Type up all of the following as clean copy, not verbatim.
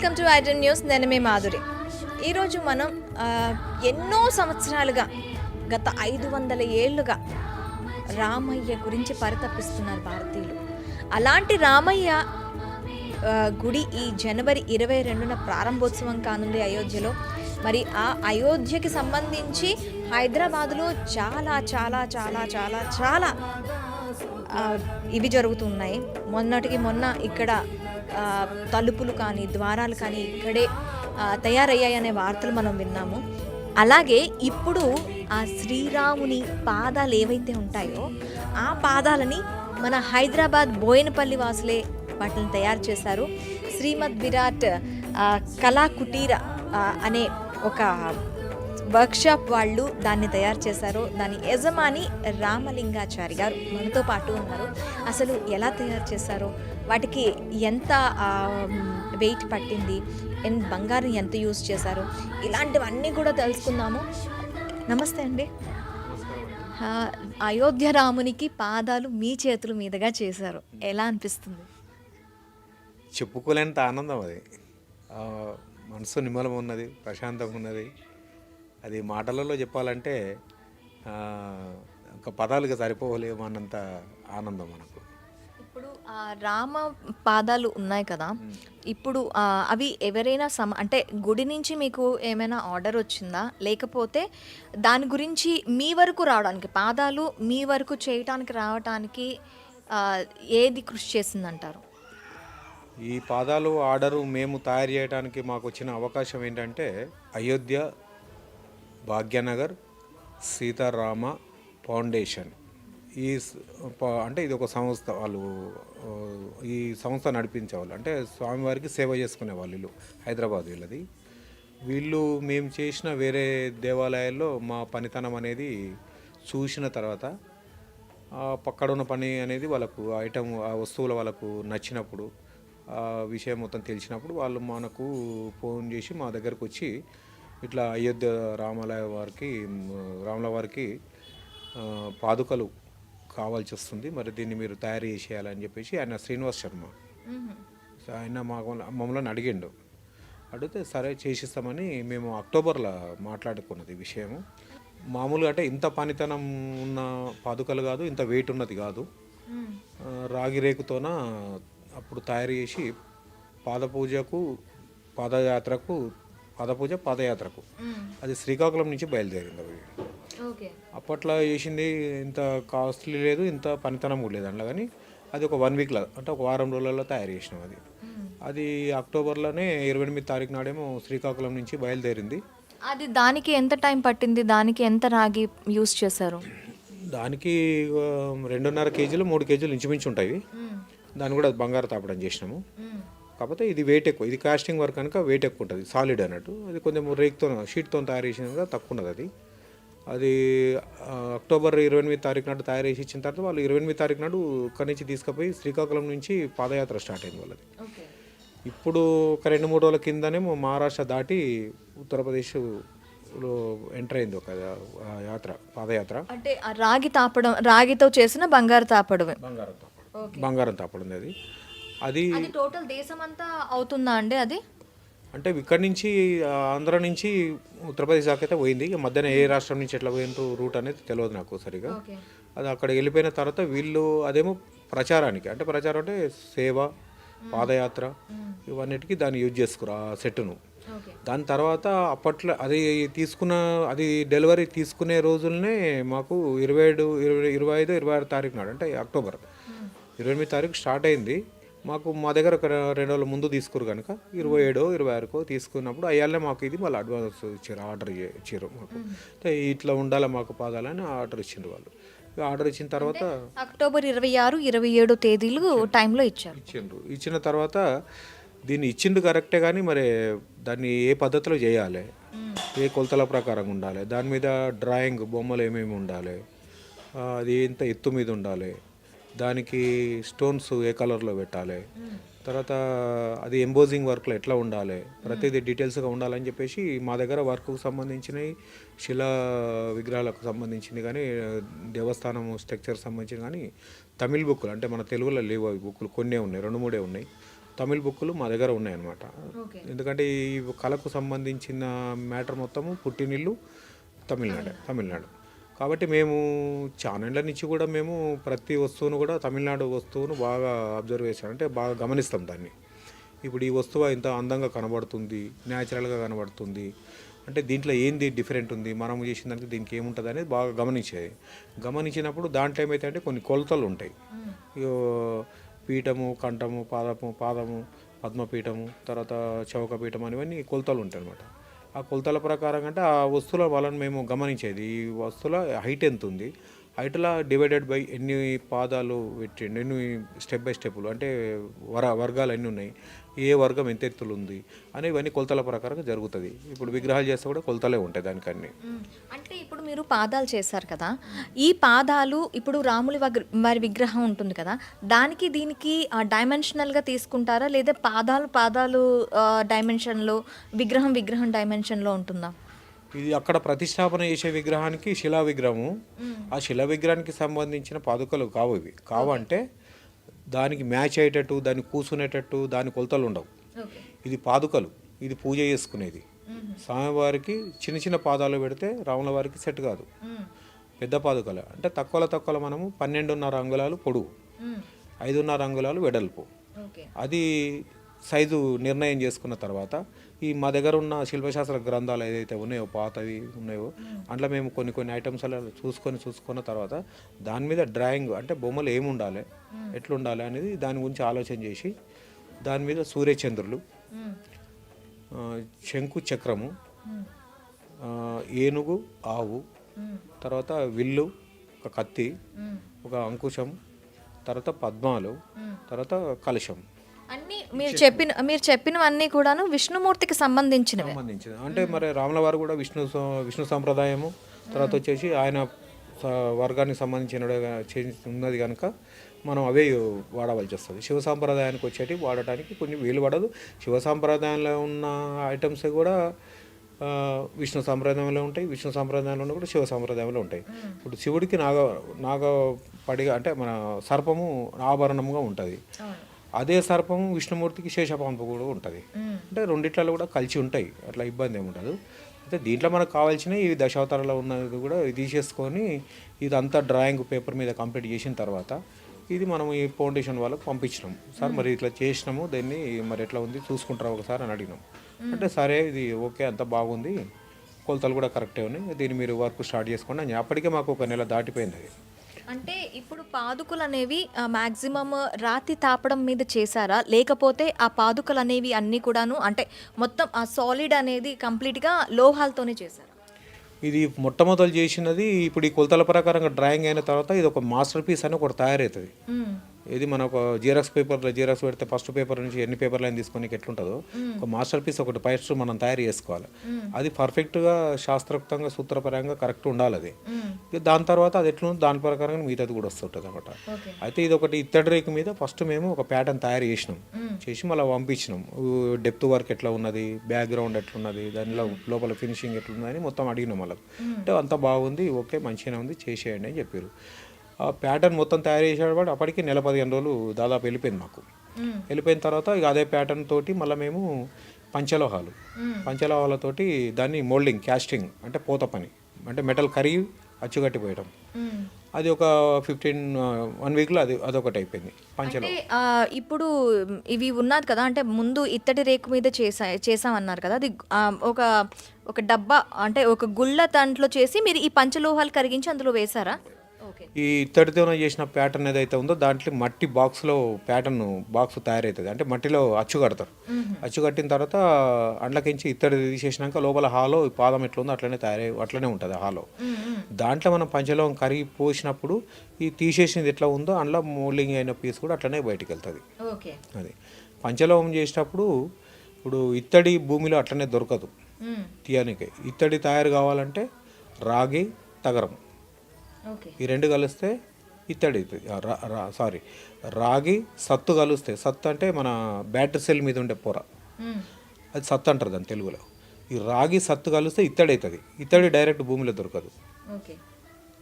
Welcome to ఐటన్ news. నేను మీ మాధురి. ఈరోజు మనం ఎన్నో సంవత్సరాలుగా గత 500 ఏళ్ళుగా రామయ్య గురించి పరితపిస్తున్నారు భారతీయులు. అలాంటి రామయ్య గుడి ఈ జనవరి 22న ప్రారంభోత్సవం కానుంది అయోధ్యలో. మరి ఆ అయోధ్యకి సంబంధించి హైదరాబాదులో చాలా చాలా చాలా చాలా చాలా ఇవి జరుగుతున్నాయి. మొన్నటికి మొన్న ఇక్కడ తలుపులు కానీ ద్వారాలు కానీ ఇక్కడే తయారయ్యాయనే వార్తలు మనం విన్నాము. అలాగే ఇప్పుడు ఆ శ్రీరాముని పాదాలు ఏవైతే ఉంటాయో ఆ పాదాలని మన హైదరాబాద్ బోయినపల్లి వాసులే వాటిని తయారు చేశారు. శ్రీమద్ విరాట్ కళాకుటీర అనే ఒక వర్క్షాప్ వాళ్ళు దాన్ని తయారు చేశారు. దాని యజమాని రామలింగాచారి గారు మనతో పాటు ఉన్నారు. అసలు ఎలా తయారు చేశారో, వాటికి ఎంత వెయిట్ పట్టింది, బంగారం ఎంత యూజ్ చేశారు, ఇలాంటివన్నీ కూడా తెలుసుకుందాము. నమస్తే అండి. అయోధ్య రామునికి పాదాలు మీ చేతుల మీదుగా చేశారు, ఎలా అనిపిస్తుంది? చెప్పుకోలేనంత ఆనందం అది. మనసు నిమ్మలం ఉన్నది, ప్రశాంతంగా ఉన్నది. అది మాటలలో చెప్పాలంటే ఒక పదాలుగా సరిపోలేము అన్నంత ఆనందం మనకు. ఇప్పుడు రామ పాదాలు ఉన్నాయి కదా, ఇప్పుడు అవి ఎవరైనా అంటే గుడి నుంచి మీకు ఏమైనా ఆర్డర్ వచ్చిందా, లేకపోతే దాని గురించి మీ వరకు రావడానికి, పాదాలు మీ వరకు చేయటానికి రావటానికి ఏది కృషి చేసిందంటారు? ఈ పాదాలు ఆర్డరు మేము తయారు చేయడానికి మాకు వచ్చిన అవకాశం ఏంటంటే, అయోధ్య భాగ్యనగర్ సీతారామ ఫౌండేషన్ అంటే ఇది ఒక సంస్థ. వాళ్ళు ఈ సంస్థ నడిపించేవాళ్ళు, అంటే స్వామివారికి సేవ చేసుకునే వాళ్ళు హైదరాబాద్ వీళ్ళది. వీళ్ళు మేము చేసిన వేరే దేవాలయాల్లో మా పనితనం అనేది చూసిన తర్వాత పక్కడున్న పని అనేది వాళ్ళకు ఐటమ్ ఆ వస్తువుల వాళ్ళకు నచ్చినప్పుడు, ఆ విషయం మొత్తం తెలిసినప్పుడు వాళ్ళు మనకు ఫోన్ చేసి మా దగ్గరకు వచ్చి ఇట్లా అయోధ్య రాముల వారికి పాదుకలు కావాల్సి వస్తుంది, మరి దీన్ని మీరు తయారు చేసేయాలని చెప్పేసి ఆయన శ్రీనివాస్ శర్మ ఆయన మమ్మల్ని అడిగిండు. అడిగితే సరే చేసిస్తామని మేము అక్టోబర్లో మాట్లాడుకున్నది ఈ విషయము. మామూలుగా అంటే ఇంత పనితనం ఉన్న పాదుకలు కాదు, ఇంత వెయిట్ ఉన్నది కాదు. రాగి రేకుతోన అప్పుడు తయారు చేసి పాదయాత్రకు అది శ్రీకాకుళం నుంచి బయలుదేరింది. అవి అప్పట్లో చేసింది ఇంత కాస్ట్లీ లేదు, ఇంత పనితనం కూడా లేదు అందులో. కానీ అది ఒక 1 వీక్లో, అంటే ఒక వారం రోజులలో తయారు చేసినాం. అది అక్టోబర్లోనే 28 తారీఖు నాడేమో శ్రీకాకుళం నుంచి బయలుదేరింది. అది దానికి ఎంత టైం పట్టింది, దానికి ఎంత రాగి యూస్ చేశారు? దానికి 2.5 కేజీలు 3 కేజీలు ఇంచుమించు ఉంటాయి. దాన్ని కూడా బంగారు తాపడం చేసినాము. కాకపోతే ఇది వెయిట్ ఎక్కువ, ఇది కాస్టింగ్ వర్క్ కనుక వెయిట్ ఎక్కువ ఉంటుంది, సాలిడ్ అన్నట్టు. అది కొంచెం రేక్తో షీట్తో తయారు చేసిన తక్కువ ఉన్నది. అది అక్టోబర్ 28 తారీఖు నాడు తయారు చేసి ఇచ్చిన తర్వాత వాళ్ళు 28 తారీఖు నాడు ఇక్కడి నుంచి తీసుకుపోయి శ్రీకాకుళం నుంచి పాదయాత్ర స్టార్ట్ అయింది వాళ్ళది. ఇప్పుడు ఒక 2-3 రోజుల కిందనేమో మహారాష్ట్ర దాటి ఉత్తరప్రదేశ్లో ఎంటర్ అయింది ఒక పాదయాత్ర. అంటే రాగితో చేసిన బంగారం తాపడం అది టోటల్ దేశం అంతా అవుతుందా అండి? అది అంటే ఇక్కడి నుంచి ఆంధ్ర నుంచి ఉత్తరప్రదేశ్ దాకా అయితే పోయింది. మధ్యాహ్నం ఏ రాష్ట్రం నుంచి ఎట్లా పోయిన రూట్ అనేది తెలియదు నాకు సరిగా. అది అక్కడ వెళ్ళిపోయిన తర్వాత వీళ్ళు అదేమో ప్రచారానికి, అంటే ప్రచారం అంటే సేవ, పాదయాత్ర ఇవన్నిటికీ దాన్ని యూజ్ చేసుకురు ఆ సెట్ను. దాని తర్వాత అప్పట్లో అది డెలివరీ తీసుకునే రోజులనే మాకు 25-26 తారీఖు నాడు, అంటే అక్టోబర్ 28 తారీఖు స్టార్ట్ అయింది. మా దగ్గర ఒక 2 రోజుల ముందు తీసుకురు కనుక 27-26 తీసుకున్నప్పుడు అయ్యాలే మాకు ఇది వాళ్ళు అడ్వాన్స్ ఇచ్చారు, ఆర్డర్ ఇచ్చారు మాకు. ఇట్లా ఉండాలి మాకు పాదాలని ఆర్డర్ ఇచ్చిండ్రు వాళ్ళు. ఆర్డర్ ఇచ్చిన తర్వాత అక్టోబర్ 26-27 తేదీలు టైంలో ఇచ్చిన తర్వాత దీన్ని ఇచ్చిండు కరెక్టే, కానీ మరి దాన్ని ఏ పద్ధతిలో చేయాలి, ఏ కొలతల ప్రకారం ఉండాలి, దాని మీద డ్రాయింగ్ బొమ్మలు ఏమేమి ఉండాలి, అది ఎంత ఎత్తు మీద ఉండాలి, దానికి స్టోన్స్ ఏ కలర్లో పెట్టాలి, తర్వాత అది ఎంబోజింగ్ వర్క్లో ఎట్లా ఉండాలి, ప్రతిదీ డీటెయిల్స్గా ఉండాలని చెప్పేసి మా దగ్గర వర్క్కు సంబంధించినవి, శిలా విగ్రహాలకు సంబంధించింది కానీ, దేవస్థానం స్ట్రక్చర్ సంబంధించిన కానీ తమిళ్ బుక్కులు, అంటే మన తెలుగులో లేవు అవి బుక్కులు, కొన్నే ఉన్నాయి, 2-3 ఉన్నాయి. తమిళ్ బుక్కులు మా దగ్గర ఉన్నాయన్నమాట. ఎందుకంటే ఈ కళకు సంబంధించిన మ్యాటర్ మొత్తము పుట్టినిల్లు తమిళనాడు కాబట్టి మేము చానేళ్ళ నుంచి కూడా మేము ప్రతి వస్తువును కూడా తమిళనాడు వస్తువును బాగా అబ్జర్వ్ చేసాం, అంటే బాగా గమనిస్తాం దాన్ని. ఇప్పుడు ఈ వస్తువు ఇంత అందంగా కనబడుతుంది, న్యాచురల్గా కనబడుతుంది, అంటే దీంట్లో ఏంది డిఫరెంట్ ఉంది, మనం చేసిన దానికి దీనికి ఏముంటుంది అనేది బాగా గమనించినప్పుడు దాంట్లో ఏమైతే అంటే కొన్ని కొలతలు ఉంటాయి. పీఠము, కంఠము, పాదము, పద్మపీఠము, తర్వాత చౌకపీఠం అనేవన్నీ కొలతలు ఉంటాయి అన్నమాట. ఆ కొలతల ప్రకారం అంటే ఆ వస్తువుల వాళ్ళని మేము గమనించేది, ఈ వస్తువుల హైట్ ఎంత ఉంది, హైట్లో డివైడెడ్ బై ఎన్ని పాదాలు పెట్టిండు, ఎన్ని స్టెప్ బై స్టెప్పులు, అంటే వర్గాలు ఎన్ని ఉన్నాయి, ఏ వర్గం ఎంత ఎత్తులు ఉంది అని ఇవన్నీ కొలతల ప్రకారం జరుగుతుంది. ఇప్పుడు విగ్రహాలు చేస్తే కూడా కొలతలే ఉంటాయి దానికన్నీ. అంటే ఇప్పుడు మీరు పాదాలు చేశారు కదా, ఈ పాదాలు ఇప్పుడు రాములి వారి విగ్రహం ఉంటుంది కదా, దానికి దీనికి డైమెన్షనల్గా తీసుకుంటారా, లేదా పాదాలు డైమెన్షన్లో, విగ్రహం డైమెన్షన్లో ఉంటుందా? ఇది అక్కడ ప్రతిష్టాపన చేసే విగ్రహానికి శిలా విగ్రహము, ఆ శిలా విగ్రహానికి సంబంధించిన పాదుకలు కావంటే దానికి మ్యాచ్ అయ్యేటట్టు, దాన్ని కూర్చునేటట్టు దాని కొలతలు ఉండవు. ఇది పాదుకలు, ఇది పూజ చేసుకునేది. స్వామివారికి చిన్న చిన్న పాదాలు పెడితే రాముల వారికి సెట్ కాదు. పెద్ద పాదుకలు అంటే తక్కువలో మనము 12.5 అంగుళాలు పొడవు, 5.5 అంగుళాలు వెడల్పు, అది సైజు నిర్ణయం చేసుకున్న తర్వాత ఈ మా దగ్గర ఉన్న శిల్పశాస్త్ర గ్రంథాలు ఏదైతే ఉన్నాయో, పాతవి ఉన్నాయో, అందులో మేము కొన్ని ఐటమ్స్ అలా చూసుకున్న తర్వాత దాని మీద డ్రాయింగ్, అంటే బొమ్మలు ఏముండాలి, ఎట్లుండాలి అనేది దాని గురించి ఆలోచన చేసి దాని మీద సూర్యచంద్రులు, శంకు చక్రము, ఏనుగు, ఆవు, తర్వాత విల్లు, ఒక కత్తి, ఒక అంకుశం, తర్వాత పద్మాలు, తర్వాత కలశం. అన్నీ మీరు చెప్పినవన్నీ కూడాను విష్ణుమూర్తికి సంబంధించినవి. అంటే మరి రాముల వారు కూడా విష్ణు సంప్రదాయము, తర్వాత వచ్చేసి ఆయన వర్గానికి సంబంధించిన ఉన్నది కనుక మనం అవే వాడవలసి వస్తుంది. శివ సాంప్రదాయానికి వచ్చేటి వాడటానికి కొంచెం వీలు పడదు. శివ సాంప్రదాయంలో ఉన్న ఐటమ్స్ కూడా విష్ణు సాంప్రదాయంలో ఉంటాయి, విష్ణు సాంప్రదాయంలో కూడా శివ సాంప్రదాయంలో ఉంటాయి. ఇప్పుడు శివుడికి నాగపడిగా, అంటే మన సర్పము ఆభరణంగా ఉంటుంది. అదే సర్పము విష్ణుమూర్తికి శేషపాంపు కూడా ఉంటుంది. అంటే రెండిట్లలో కూడా కలిసి ఉంటాయి, అట్లా ఇబ్బంది ఏమి ఉండదు. అయితే దీంట్లో మనకు కావాల్సిన ఈ దశావతారాలు ఉన్నది కూడా తీసేసుకొని ఇదంతా డ్రాయింగ్ పేపర్ మీద కంప్లీట్ చేసిన తర్వాత ఇది మనం ఈ ఫౌండేషన్ వాళ్ళకి పంపించినాం. సార్ మరి ఇట్లా చేసినాము, దీన్ని మరి ఎట్లా ఉంది చూసుకుంటారా ఒకసారి అని అడిగినాం. అంటే సరే ఇది ఓకే, అంత బాగుంది, కొలతలు కూడా కరెక్టే ఉన్నాయి, దీన్ని మీరు వర్క్ స్టార్ట్ చేసుకోండి అని. అప్పటికే మాకు 1 నెల దాటిపోయింది. అది అంటే ఇప్పుడు పాదుకలు అనేవి మ్యాక్సిమం రాతి తాపడం మీద చేశారా, లేకపోతే ఆ పాదుకలు అనేవి అన్నీ కూడాను అంటే మొత్తం ఆ సాలిడ్ అనేది కంప్లీట్గా లోహాలతోనే చేశారా? ఇది మొట్టమొదలు చేసినది ఇప్పుడు ఈ కొలతల ప్రకారంగా డ్రాయింగ్ అయిన తర్వాత ఇది ఒక మాస్టర్ పీస్ అని ఒకటి తయారవుతుంది. ఇది మన ఒక జిరాక్స్ పేపర్లో జిరాక్స్ పెడితే ఫస్ట్ పేపర్ నుంచి ఎన్ని పేపర్లు అయినా తీసుకొని ఎట్లుంటుందో ఒక మాస్టర్ పీస్ ఒకటి ఫస్ట్ మనం తయారు చేసుకోవాలి. అది పర్ఫెక్ట్గా శాస్త్రోక్తంగా సూత్రపరంగా కరెక్ట్ ఉండాలి. అది దాని తర్వాత అది ఎట్లుంది దాని ప్రకారంగా మిగతాది కూడా వస్తుంటుంది అనమాట. అయితే ఇది ఒకటి ఇత్తడి రేకు మీద ఫస్ట్ మేము ఒక ప్యాటర్న్ తయారు చేసి మళ్ళీ పంపించినాం. డెప్త్ వర్క్ ఎట్లా ఉన్నది, బ్యాక్గ్రౌండ్ ఎట్లున్నది, దానిలో లోపల ఫినిషింగ్ ఎట్లున్నది అని మొత్తం అడిగినాం వాళ్ళకి. అంటే అంత బాగుంది, ఓకే మంచిగానే ఉంది, చేసేయండి అని చెప్పారు. ఆ ప్యాటర్న్ మొత్తం తయారు చేసేవాడు అప్పటికి 15 రోజులు దాదాపు వెళ్ళిపోయింది మాకు. వెళ్ళిపోయిన తర్వాత ఇక అదే ప్యాటర్న్ తోటి మళ్ళీ మేము పంచలోహాలతోటి దాన్ని మోల్డింగ్, క్యాస్టింగ్ అంటే పోత పని, అంటే మెటల్ కరిగి అచ్చుగట్టిపోయడం, అది ఒక 1 వీక్లో అదొకటి అయిపోయింది పంచలో. ఇప్పుడు ఇవి ఉన్నది కదా, అంటే ముందు ఇత్తడి రేకు మీద చేసామన్నారు కదా, అది ఒక డబ్బా అంటే ఒక గుళ్ళ దాంట్లో చేసి మీరు ఈ పంచలోహాలు కరిగించి అందులో వేశారా? ఈ ఇత్తడితో చేసిన ప్యాటర్న్ ఏదైతే ఉందో దాంట్లో మట్టి బాక్స్లో బాక్స్ తయారవుతుంది. అంటే మట్టిలో అచ్చు కడతారు. అచ్చు కట్టిన తర్వాత అండ్లకించి ఇత్తడి తీసేసినాక లోపల హాలో పాదం ఎట్లా ఉందో అట్లనే ఉంటుంది హాలో. దాంట్లో మనం పంచలోహం కరిగి పోసినప్పుడు ఈ తీసేసినది ఎట్లా ఉందో అందులో మోల్డింగ్ అయిన పీస్ కూడా అట్లనే బయటికి వెళ్తుంది. అది పంచలోహం చేసేటప్పుడు ఇప్పుడు ఇత్తడి భూమిలో అట్లనే దొరకదు తీయనికి. ఇత్తడి తయారు కావాలంటే రాగి, తగరం ఈ 2 కలిస్తే ఇత్తడి అవుతుంది. రాగి, సత్తు కలిస్తే, సత్తు అంటే మన బ్యాటరీ సెల్ మీద ఉండే పొర, అది సత్తు అంటారు దాని తెలుగులో. ఈ రాగి సత్తు కలిస్తే ఇత్తడి అవుతుంది. ఇత్తడి డైరెక్ట్ భూమిలో దొరకదు.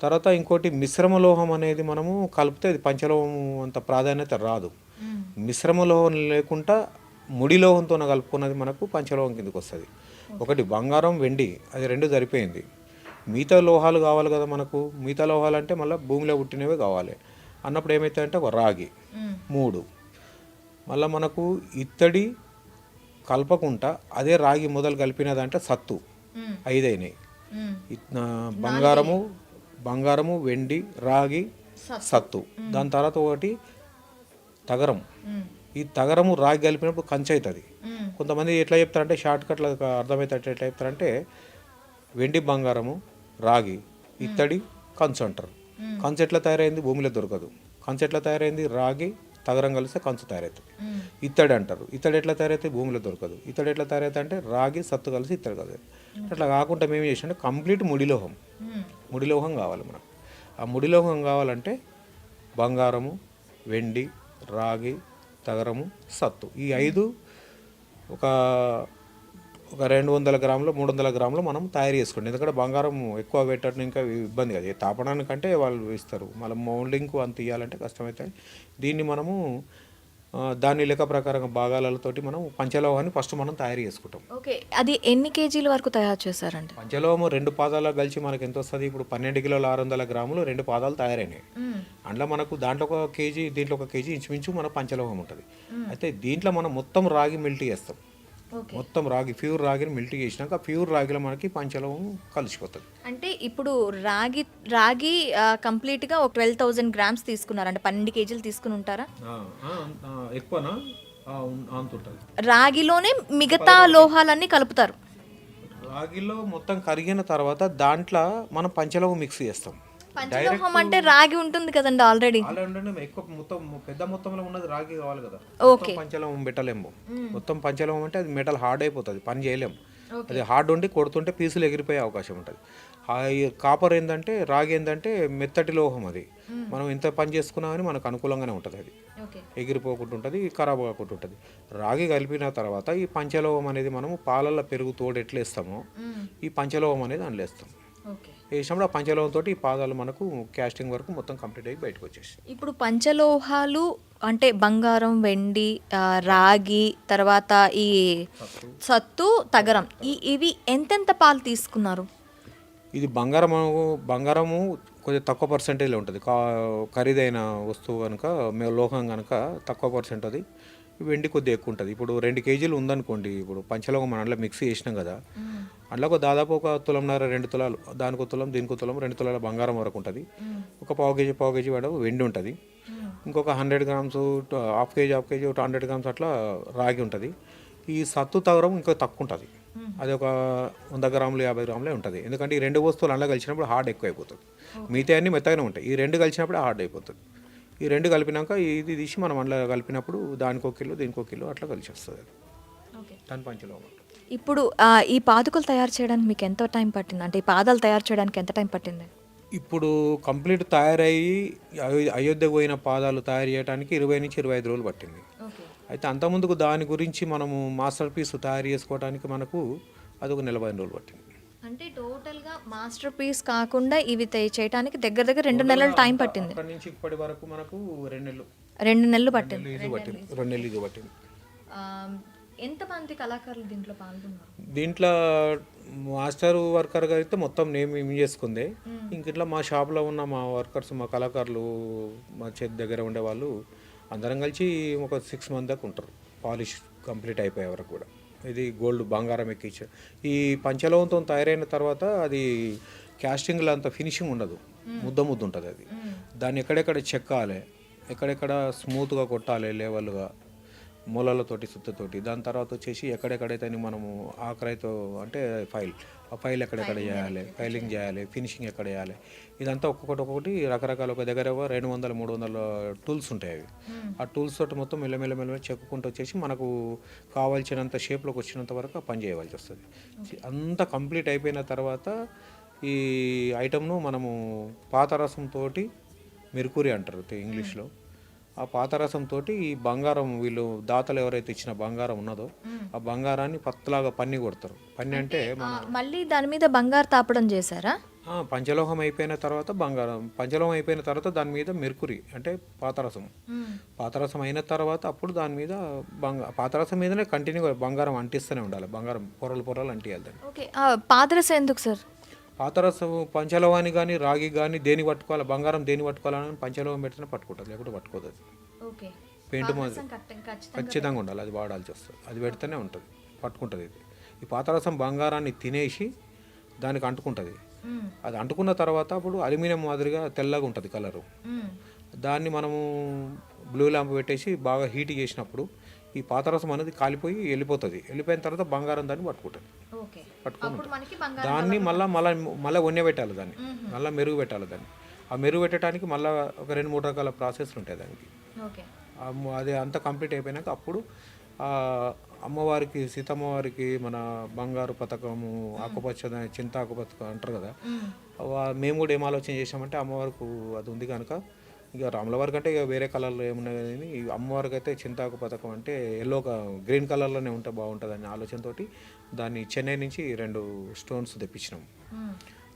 తర్వాత ఇంకోటి మిశ్రమ లోహం అనేది మనము కలిపితే అది పంచలోహం అంత ప్రాధాన్యత రాదు. మిశ్రమ లోహం లేకుండా ముడి లోహంతో కలుపుకున్నది మనకు పంచలోహం కిందకి వస్తుంది. ఒకటి బంగారం, వెండి, అది రెండు సరిపోయింది. మిగతా లోహాలు కావాలి కదా మనకు. మిగతా లోహాలు అంటే మళ్ళీ భూమిలో పుట్టినవే కావాలి అన్నప్పుడు ఏమవుతాయంటే ఒక రాగి 3, మళ్ళీ మనకు ఇత్తడి కలపకుండా అదే రాగి మొదలు కలిపినదంటే సత్తు 5 అయినాయి. బంగారము, వెండి, రాగి, సత్తు. దాని తర్వాత ఒకటి తగరం. ఈ తగరము రాగి కలిపినప్పుడు కంచె అవుతుంది. కొంతమంది ఎట్లా చెప్తారంటే షార్ట్ కట్లో అర్థమవుతారు. ఎట్లా చెప్తారంటే వెండి, బంగారము, రాగి, ఇత్తడి, కంచు అంటారు. కంచు ఎట్లా తయారైంది? భూమిలో దొరకదు. కంచు ఎట్లా తయారైంది? రాగి, తగరం కలిస్తే కంచు తయారవుతుంది. ఇత్తడి అంటారు. ఇత్తడి ఎట్లా తయారైతే? భూమిలో దొరకదు. ఇత్తడి ఎట్లా తయారైతే అంటే రాగి, సత్తు కలిసి ఇత్తడి కలిసి. అట్లా కాకుండా మేము చేసినట్టు కంప్లీట్ ముడిలోహం కావాలి మనకు. ఆ ముడిలోహం కావాలంటే బంగారము, వెండి, రాగి, తగరము, సత్తు, ఈ 5 ఒక 200 గ్రాములు 300 గ్రాములు మనం తయారు చేసుకోండి. ఎందుకంటే బంగారం ఎక్కువ పెట్టడం ఇంకా ఇబ్బంది కదా. తాపడానికంటే వాళ్ళు ఇస్తారు, మళ్ళీ మౌల్డింగ్కు అంత ఇవ్వాలంటే కష్టమవుతాయి. దీన్ని మనము దాని లెక్క ప్రకారంగా భాగాలతోటి మనం పంచలోహాన్ని ఫస్ట్ మనం తయారు చేసుకుంటాం. ఓకే, అది ఎన్ని కేజీల వరకు తయారు చేశారండి? పంచలోహము 2 పాదాలు కలిసి మనకి ఎంత వస్తుంది? ఇప్పుడు 12 కిలోల 600 గ్రాములు 2 పాదాలు తయారైనాయి. అందులో మనకు దాంట్లో 1 కేజీ, దీంట్లో 1 కేజీ ఇంచుమించు మన పంచలోహం ఉంటుంది. అయితే దీంట్లో మనం మొత్తం రాగి మెల్ట్ చేస్తాం. మొత్తం రాగి, ప్యూర్ రాగిని మెల్ట్ చేసినాక ప్యూర్ రాగిలో మనకి పంచలోహం కలిసిపోతుంది. అంటే ఇప్పుడు రాగి కంప్లీట్గా ఒక 12,000 గ్రామ్స్ తీసుకున్నారు అంటే 12 కేజీలు తీసుకుని ఉంటారా? ఎక్కువనా అంతుంటుంది. రాగిలోనే మిగతా లోహాలన్నీ కలుపుతారు. రాగిలో మొత్తం కరిగిన తర్వాత దాంట్లో మనం పంచలోహం మిక్స్ చేస్తాం. పంచలోహం అంటే రాగి ఉంటుంది కదండి ఆల్రెడీ. ఎక్కువ మొత్తం పెద్ద మొత్తంలో ఉన్నది రాగి కావాలి కదా. ఓకే, పంచలోహం పెట్టలేము. మొత్తం పంచలోహం అంటే అది మెటల్ హార్డ్ అయిపోతుంది, పని చేయలేము. అది హార్డ్ ఉండి కొడుతుంటే పీసులు ఎగిరిపోయే అవకాశం ఉంటుంది. కాపర్ ఏంటంటే, రాగి ఏంటంటే మెత్తటి లోహం. అది మనం ఎంత పని చేసుకున్నా కానీ మనకు అనుకూలంగానే ఉంటుంది. అది ఎగిరిపోకుండా ఉంటుంది, ఖరాబ్ కాకుండా ఉంటుంది. రాగి కలిపిన తర్వాత ఈ పంచలోహం అనేది మనము పాలల్లో పెరుగు తోడు ఎట్లా వేస్తామో ఈ పంచలోహం అనేది అందులో వేస్తాం. వేసినప్పుడు ఆ పంచలోహంతో ఈ పాదాలు మనకు క్యాస్టింగ్ వరకు మొత్తం కంప్లీట్ అయ్యి బయటకు వచ్చేసి. ఇప్పుడు పంచలోహాలు అంటే బంగారం, వెండి, రాగి, తర్వాత ఈ సత్తు, తగరం, ఇవి ఎంతెంత పాలు తీసుకున్నారు? ఇది బంగారము కొంచెం తక్కువ పర్సెంటేజ్లో ఉంటుంది. ఖరీదైన వస్తువు కనుక, లోహం కనుక తక్కువ పర్సెంట్. అది వెండి కొద్దిగా ఎక్కువ ఉంటుంది. ఇప్పుడు 2 కేజీలు ఉందనుకోండి, ఇప్పుడు పంచలోహం మనం అందులో మిక్స్ చేసినాం కదా, అందులో దాదాపు 1 తులంన్నర 2 తులాలు, దానికి తులం, దీనికి తులం, 2 తులాల బంగారం వరకు ఉంటుంది. ఒక పావు కేజీ వెండి ఉంటుంది. ఇంకొక 100 గ్రామ్స్, హాఫ్ కేజీ 100 గ్రామ్స్ అట్లా రాగి ఉంటుంది. ఈ సత్తు తగరం ఇంకా తక్కువ ఉంటుంది. అది ఒక 100 గ్రాములు 50 గ్రాములే ఉంటుంది. ఎందుకంటే ఈ 2 వస్తువులు అందులో కలిసినప్పుడు హార్డ్ ఎక్కువ అయిపోతుంది. మిగతా అన్నీ మెత్తగానే ఉంటాయి. ఈ 2 కలిసినప్పుడు హార్డ్ అయిపోతుంది. ఈ 2 కలిపినాక ఇది తీసి మనం అందులో కలిపినప్పుడు దానికి 1 కిలో, దీనికి 1 కిలో అట్లా కలిసి వస్తుంది. దాని పంచలోహం. ఇప్పుడు ఈ పాదుకలు తయారు చేయడానికి మీకు ఎంత టైం పట్టింది? అంటే ఈ పాదాలు తయారు చేయడానికి ఎంత టైం పట్టింది? ఇప్పుడు కంప్లీట్ తయారయ్యి అయోధ్యకు పోయిన పాదాలు తయారు చేయడానికి 20 నుంచి 25 రోజులు పట్టింది. అయితే అంతకుముందుకు దాని గురించి మనము మాస్టర్ పీస్ తయారు చేసుకోవడానికి మనకు అదొక 40 రోజులు పట్టింది. అంటే టోటల్గా మాస్టర్ పీస్ కాకుండా ఇవి చేయడానికి దగ్గర 2 నెలలు టైం పట్టింది. అక్కడి నుంచి ఇప్పటి వరకు మనకు 2 నెలలు పట్టింది. 2 నెలలు ఇది పట్టింది. ఎంతమంది కళాకారులు దీంట్లో పాల్గొన్నారు? దీంట్లో మాస్టర్ వర్కర్గా అయితే మొత్తం నేను చేసుకుందే. ఇంక ఇట్లా మా షాప్లో ఉన్న మా వర్కర్స్, మా కళాకారులు, మా చేతి దగ్గర ఉండేవాళ్ళు అందరం కలిసి ఒక 6 మంది దాకా ఉంటారు. పాలిష్ కంప్లీట్ అయిపోయే వరకు కూడా. ఇది గోల్డ్ బంగారం ఎక్కించారు. ఈ పంచలోహంతో తయారైన తర్వాత అది క్యాస్టింగ్లో అంత ఫినిషింగ్ ఉండదు, ముద్ద ఉంటుంది. అది దాన్ని ఎక్కడెక్కడ చెక్కాలి, ఎక్కడెక్కడ స్మూత్గా కొట్టాలి, లెవెల్గా మూలలతోటి, సుత్తతోటి. దాని తర్వాత వచ్చేసి ఎక్కడెక్కడైతే మనము ఆఖరైతో అంటే ఆ ఫైల్ ఎక్కడెక్కడ చేయాలి, ఫైలింగ్ చేయాలి, ఫినిషింగ్ ఎక్కడ చేయాలి, ఇదంతా ఒక్కొక్కటి రకరకాల. ఒక దగ్గర 200-300 టూల్స్ ఉంటాయి. అవి ఆ టూల్స్ తోటి మొత్తం మెల్లమెల్ల చెక్కుంటూ వచ్చేసి మనకు కావాల్సినంత షేప్లోకి వచ్చినంత వరకు పని చేయవలసి వస్తుంది. అంతా కంప్లీట్ అయిపోయిన తర్వాత ఈ ఐటమ్ను మనము పాత రసంతో, మెర్కురీ అంటారు ఇంగ్లీష్లో, ఆ పాతరసంతో ఈ బంగారం వీళ్ళు దాతలు ఎవరైతే ఇచ్చిన బంగారం ఉన్నదో ఆ బంగారాన్ని పత్తులాగా పన్ని కొడతారు. పన్ని అంటే మళ్ళీ దాని మీద బంగారు తాపడం చేశారా? పంచలోహం అయిపోయిన తర్వాత బంగారం, పంచలోహం అయిపోయిన తర్వాత దాని మీద మెర్కురీ అంటే పాతరసం, పాతరసం అయిన తర్వాత అప్పుడు దాని మీద పాతరసం మీదనే కంటిన్యూగా బంగారం అంటిస్తూనే ఉండాలి. బంగారం పొరలు పొరలు అంటియాలి దాన్ని. ఓకే. పాదరసం ఎందుకు సార్? పాతరసం పంచలోహాన్ని కానీ రాగి కానీ దేని పట్టుకోవాలి, బంగారం దేని పట్టుకోవాలని పంచలోహం పెడితేనే పట్టుకుంటుంది, లేకపోతే పట్టుకోదు. అది ఓకే. పెయింట్ మాదిరి ఖచ్చితంగా ఉండాలి, అది వాడాల్సి వస్తుంది, అది పెడితేనే ఉంటుంది, పట్టుకుంటుంది. ఇది ఈ పాతరసం బంగారాన్ని తినేసి దానికి అంటుకుంటుంది. అది అంటుకున్న తర్వాత అప్పుడు అల్యూమినియం మాదిరిగా తెల్లగా ఉంటుంది కలరు. దాన్ని మనము బ్లూ ల్యాంప్ పెట్టేసి బాగా హీట్ చేసినప్పుడు ఈ పాతరసం అనేది కాలిపోయి వెళ్ళిపోతుంది. వెళ్ళిపోయిన తర్వాత బంగారం దాన్ని పట్టుకుంటుంది. పట్టుకుంటుంది దాన్ని మళ్ళీ వన్నె పెట్టాలి, దాన్ని మళ్ళీ మెరుగు పెట్టాలి. దాన్ని ఆ మెరుగు పెట్టడానికి మళ్ళీ ఒక 2-3 రకాల ప్రాసెస్లు ఉంటాయి దానికి. అది అంతా కంప్లీట్ అయిపోయినాక అప్పుడు అమ్మవారికి, సీతమ్మవారికి మన బంగారు పథకము, ఆకుపచ్చ చింత ఆకుపథకం అంటారు కదా, మేము కూడా ఏం ఆలోచన చేసామంటే అమ్మవారికి అది ఉంది కనుక ఇక రాముల వారికి అంటే ఇక వేరే కలర్లో ఏమున్నాయి కానీ అమ్మవారికి అయితే చింతాకు పథకం అంటే ఎల్లో గ్రీన్ కలర్లోనే ఉంటే బాగుంటుంది అనే ఆలోచనతో దాన్ని చెన్నై నుంచి 2 స్టోన్స్ తెప్పించినాం.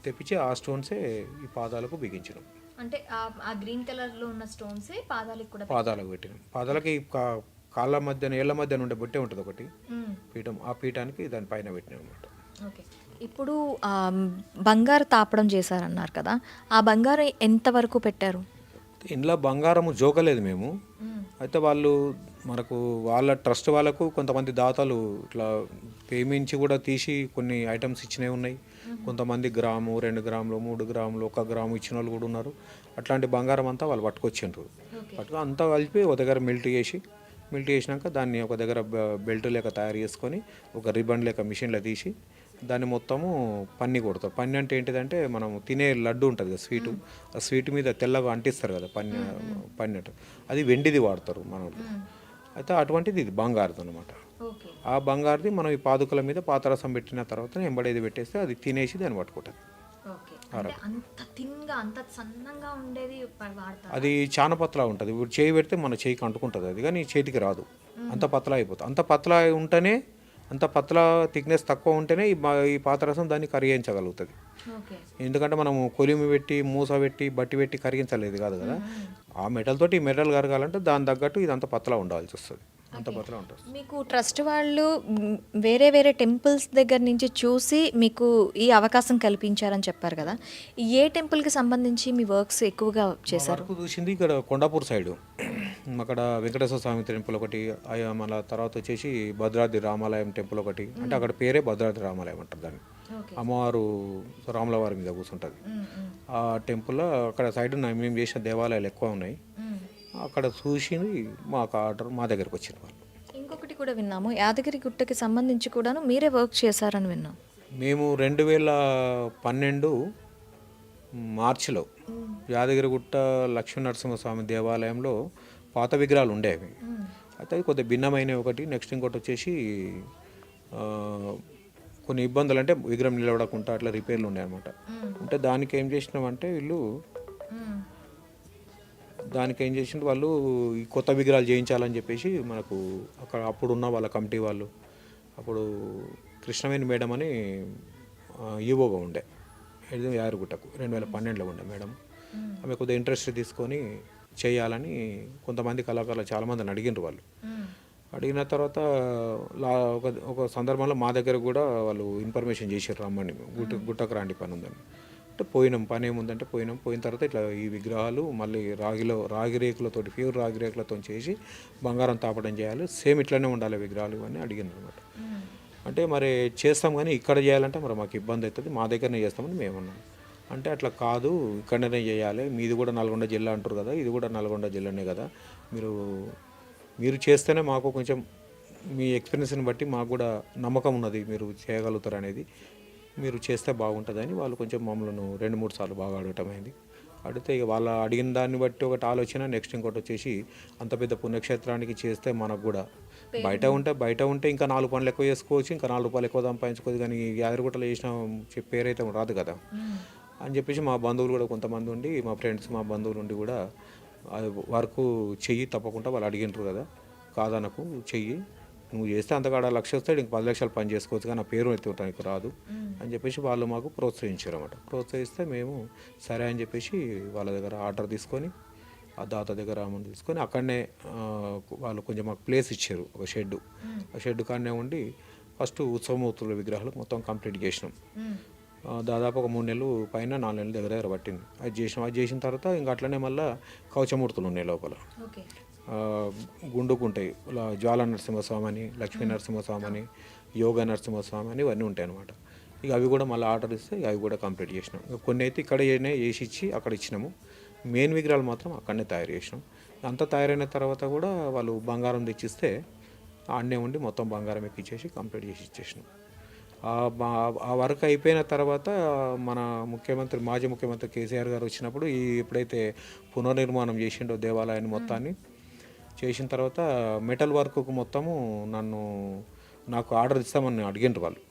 తెప్పించి ఆ స్టోన్సే ఈ పాదాలకు బిగించినాం. అంటే ఆ గ్రీన్ కలర్లో ఉన్న స్టోన్స్ పాదాలకు పెట్టినాం. పాదాలకి కాళ్ళ మధ్యన ఏళ్ళ మధ్యన ఉండే బొట్టే ఉంటుంది ఒకటి పీఠం, ఆ పీఠానికి దానిపైన పెట్టినాం అన్నమాట. ఓకే. ఇప్పుడు బంగారు తాపడం చేశారన్నారు కదా, ఆ బంగారం ఎంతవరకు పెట్టారు? ఇంట్లో బంగారము జోకలేదు మేము. అయితే వాళ్ళు మనకు వాళ్ళ ట్రస్ట్ వాళ్ళకు కొంతమంది దాతలు ఇట్లా పేమించి కూడా తీసి కొన్ని ఐటమ్స్ ఇచ్చినవి ఉన్నాయి. కొంతమంది గ్రాము, 2 గ్రాములు, 3 గ్రాములు, 1 గ్రాము ఇచ్చిన వాళ్ళు కూడా ఉన్నారు. అట్లాంటి బంగారం అంతా వాళ్ళు పట్టుకొచ్చిండ్రు. అంతా కలిపి ఒక దగ్గర మెల్ట్ చేసినాక దాన్ని ఒక దగ్గర బెల్ట్ లేక తయారు చేసుకొని ఒక రిబన్ లేక మిషన్లో తీసి దాన్ని మొత్తము పన్ని కొడతారు. పన్ని అంటే ఏంటిదంటే మనం తినే లడ్డు ఉంటుంది కదా, స్వీటు, ఆ స్వీట్ మీద తెల్లగా అంటిస్తారు కదా పన్ని అది వెండిది వాడతారు మన వాళ్ళు. అయితే అటువంటిది ఇది బంగారుది అనమాట. ఆ బంగారుది మనం ఈ పాదుకల మీద పాతరసం పెట్టిన తర్వాత ఎంబడేది పెట్టేస్తే అది తినేసి దాన్ని పట్టుకుంటుంది. అది చాలా పతలా ఉంటుంది. ఇప్పుడు చేయి పెడితే మన చేయికి అంటుకుంటుంది అది, కానీ చేతికి రాదు, అంత పతలా అయిపోతుంది. అంత పతలా ఉంటేనే, అంత పతలా థిక్నెస్ తక్కువ ఉంటేనే ఈ పాతరసం దాన్ని కరిగించగలుగుతుంది. ఎందుకంటే మనము కొలిమి పెట్టి మూస పెట్టి బట్టి పెట్టి కరిగించలేదు కాదు కదా, ఆ మెటల్ తోటి ఈ మెటల్ కరగాలంటే దాని తగ్గట్టు ఇది అంత పతలా ఉండాల్సి వస్తుంది, అంత పతలా ఉంటుంది. మీకు ట్రస్ట్ వాళ్ళు వేరే వేరే టెంపుల్స్ దగ్గర నుంచి చూసి మీకు ఈ అవకాశం కల్పించారని చెప్పారు కదా, ఏ టెంపుల్కి సంబంధించి మీ వర్క్స్ ఎక్కువగా చేశారు? చూసింది ఇక్కడ కొండాపూర్ సైడు, అక్కడ వెంకటేశ్వర స్వామి టెంపుల్ ఒకటి, మళ్ళీ తర్వాత వచ్చేసి భద్రాద్రి రామాలయం టెంపుల్ ఒకటి, అంటే అక్కడ పేరే భద్రాద్రి రామాలయం అంటారు దాన్ని. అమ్మవారు రాముల వారి మీద కూర్చుంటుంది ఆ టెంపుల్లో. అక్కడ సైడ్ మేము చేసిన దేవాలయాలు ఎక్కువ ఉన్నాయి. అక్కడ చూసి మాకు ఆర్డర్ మా దగ్గరకు వచ్చిన వాళ్ళు. ఇంకొకటి కూడా విన్నాము, యాదగిరి గుట్టకి సంబంధించి కూడాను మీరే వర్క్ చేశారని విన్నాం. మేము 2012 మార్చిలో యాదగిరిగుట్ట లక్ష్మీ నరసింహస్వామి దేవాలయంలో పాత విగ్రహాలు ఉండేవి. అయితే కొద్దిగా భిన్నమైన ఒకటి, నెక్స్ట్ ఇంకోటి వచ్చేసి కొన్ని ఇబ్బందులు, అంటే విగ్రహం నిలబడకుండా అట్లా రిపేర్లు ఉన్నాయన్నమాట. అంటే దానికి ఏం చేసినామంటే వాళ్ళు ఈ కొత్త విగ్రహాలు చేయించాలని చెప్పేసి మనకు అక్కడ అప్పుడున్న వాళ్ళ కమిటీ వాళ్ళు, అప్పుడు కృష్ణవేణి మేడం అని ఈవోగా ఉండే యాదగిరిగుట్టకు 2012లో ఉండే మేడం. ఆమె కొద్దిగా ఇంట్రెస్ట్ తీసుకొని చేయాలని కొంతమంది కళాకారులు చాలామందిని అడిగినారు. వాళ్ళు అడిగిన తర్వాత ఒక సందర్భంలో మా దగ్గర కూడా వాళ్ళు ఇన్ఫర్మేషన్ చేశారు, రమ్మని గుట్టకు రాండి పని ఉందని. అంటే పోయినాం, పని ఏముందంటే పోయిన తర్వాత ఇట్లా ఈ విగ్రహాలు మళ్ళీ రాగి రేకులతో, ప్యూర్ రాగి రేకులతో చేసి బంగారం తాపడం చేయాలి, సేమ్ ఇట్లనే ఉండాలి విగ్రహాలు ఇవన్నీ అడిగినారు అనమాట. అంటే మరి చేస్తాం కానీ ఇక్కడ చేయాలంటే మరి మాకు ఇబ్బంది అవుతుంది, మా దగ్గరనే చేస్తామని మేమన్నాం. అంటే అట్లా కాదు, ఇక్కడనే చేయాలి, మీది కూడా నల్గొండ జిల్లా అంటారు కదా, ఇది కూడా నల్గొండ జిల్లానే కదా, మీరు చేస్తేనే మాకు కొంచెం మీ ఎక్స్పీరియన్స్ని బట్టి మాకు కూడా నమ్మకం ఉన్నది, మీరు చేయగలుగుతారు అనేది, మీరు చేస్తే బాగుంటుందని వాళ్ళు కొంచెం మమ్మల్ని 2-3 సార్లు బాగా అడగటమైంది. అడిగితే ఇక వాళ్ళు అడిగిన దాన్ని బట్టి ఒకటి ఆలోచన, నెక్స్ట్ ఇంకోటి వచ్చేసి అంత పెద్ద పుణ్యక్షేత్రానికి చేస్తే మనకు కూడా బయట ఉంటే ఇంకా 4 పనులు ఎక్కువ చేసుకోవచ్చు, ఇంకా 4 రూపాయలు ఎక్కువ సంపాదించుకోవచ్చు, కానీ యాదగిరిగుట్టలో చేసిన పేరైతే రాదు కదా అని చెప్పేసి మా బంధువులు కూడా కొంతమంది ఉండి, మా ఫ్రెండ్స్ మా బంధువులు ఉండి కూడా అది వర్క్ చెయ్యి తప్పకుండా వాళ్ళు అడిగినారు కదా, కాదనకు చెయ్యి, నువ్వు చేస్తే అంతకాడ లక్ష వస్తాడు, ఇంక 10 లక్షలు పని చేసుకోవచ్చు, కానీ నా పేరు ఎత్తుకోవడానికి రాదు అని చెప్పేసి వాళ్ళు మాకు ప్రోత్సహించారు అన్నమాట. ప్రోత్సహిస్తే మేము సరే అని చెప్పేసి వాళ్ళ దగ్గర ఆర్డర్ తీసుకొని, ఆ దాత దగ్గర అమౌంట్ తీసుకొని అక్కడనే వాళ్ళు కొంచెం మాకు ప్లేస్ ఇచ్చారు, ఒక షెడ్. ఆ షెడ్ కాడనే ఉండి ఫస్ట్ ఉత్సవమూర్తుల విగ్రహాలు మొత్తం కంప్లీట్ చేసినాం. దాదాపు ఒక 3 నెలలు పైన 4 నెలల దగ్గర పట్టింది. అది చేసిన తర్వాత ఇంకా అట్లనే మళ్ళీ కవచమూర్తులు ఉన్నాయి లోపల, గుండుకు ఉంటాయి. జ్వాల నరసింహస్వామి అని, లక్ష్మీ నరసింహస్వామి అని, యోగ నరసింహస్వామి అని ఇవన్నీ ఉంటాయి అన్నమాట. ఇక అవి కూడా మళ్ళీ ఆర్డర్ ఇస్తే అవి కూడా కంప్లీట్ చేసినాం. ఇక కొన్ని అయితే ఇక్కడ వేసి ఇచ్చి అక్కడ ఇచ్చినాము. మెయిన్ విగ్రహాలు మాత్రం అక్కడనే తయారు చేసినాం. అంతా తయారైన తర్వాత కూడా వాళ్ళు బంగారం తెచ్చిస్తే ఆడనే ఉండి మొత్తం బంగారం ఎక్కిచ్చేసి కంప్లీట్ చేసి ఇచ్చేసినాం. ఆ వర్క్ అయిపోయిన తర్వాత మన మాజీ ముఖ్యమంత్రి కేసీఆర్ గారు వచ్చినప్పుడు ఎప్పుడైతే పునర్నిర్మాణం చేసిండో దేవాలయాన్ని మొత్తాన్ని చేసిన తర్వాత మెటల్ వర్క్కు మొత్తము నాకు ఆర్డర్ ఇస్తామని అడిగిండ్రు వాళ్ళు.